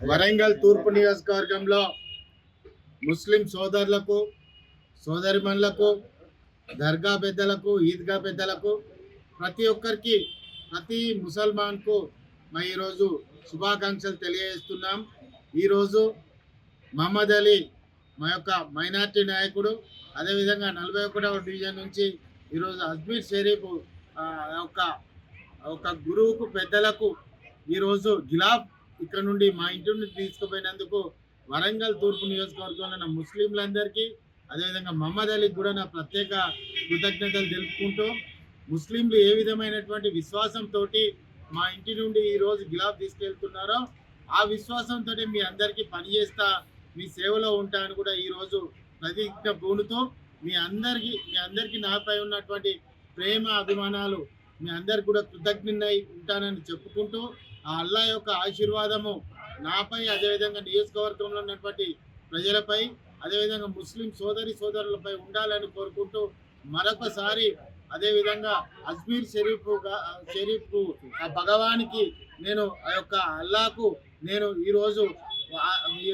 వరంగల్ తూర్పు నియోజకవర్గంలో ముస్లిం సోదరులకు సోదరిమణులకు దర్గా పెద్దలకు ఈద్గా పెద్దలకు ప్రతి ఒక్కరికి ప్రతి ముసల్మాన్కు ఈరోజు శుభాకాంక్షలు తెలియజేస్తున్నాం. ఈరోజు మహమ్మద్ అలీ మా యొక్క మైనార్టీ నాయకుడు, అదేవిధంగా 41వ డివిజన్ నుంచి ఈరోజు అజ్మీర్ షరీఫ్ ఒక గురువుకు పెద్దలకు ఈరోజు గిలాబ్ ఇక్కడ నుండి మా ఇంటి నుండి తీసుకుపోయినందుకు వరంగల్ తూర్పు నియోజకవర్గంలో ఉన్న ముస్లింలందరికీ, అదేవిధంగా మహమ్మద్ అలీకి కూడా నా ప్రత్యేక కృతజ్ఞతలు తెలుపుకుంటూ, ముస్లింలు ఏ విధమైనటువంటి విశ్వాసంతో మా ఇంటి నుండి ఈరోజు గిలాబ్ తీసుకెళ్తున్నారో ఆ విశ్వాసంతో మీ అందరికీ పనిచేస్తా, మీ సేవలో ఉంటా అని కూడా ఈరోజు ప్రతిజ్ఞ పూనుతూ మీ అందరికీ నాపై ఉన్నటువంటి ప్రేమ అభిమానాలు మీ అందరికి కూడా కృతజ్ఞుడై ఉంటానని చెప్పుకుంటూ, ఆ అల్లా యొక్క ఆశీర్వాదము నాపై, అదేవిధంగా నియోజకవర్గంలో ఉన్నటువంటి ప్రజలపై, అదేవిధంగా ముస్లిం సోదరులపై ఉండాలని కోరుకుంటూ మరొకసారి అదేవిధంగా అజ్మీర్ షరీఫ్ ఆ భగవానికి నేను ఆ యొక్క అల్లాకు నేను ఈరోజు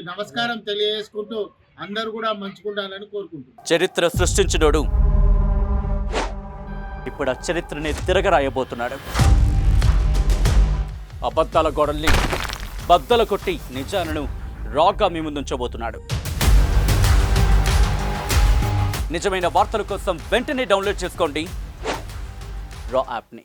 నమస్కారం తెలియజేసుకుంటూ అందరూ కూడా మంచుకుంటాలని కోరుకుంటున్నాను. చరిత్ర సృష్టించినోడు ఇప్పుడు ఆ చరిత్రని తిరగరాయబోతున్నాడు. అబద్ధాల గోడల్ని బద్దలు కొట్టి నిజాలను రాగా మీ ముందుంచబోతున్నాడు. నిజమైన వార్తల కోసం వెంటనే డౌన్లోడ్ చేసుకోండి రా యాప్ని.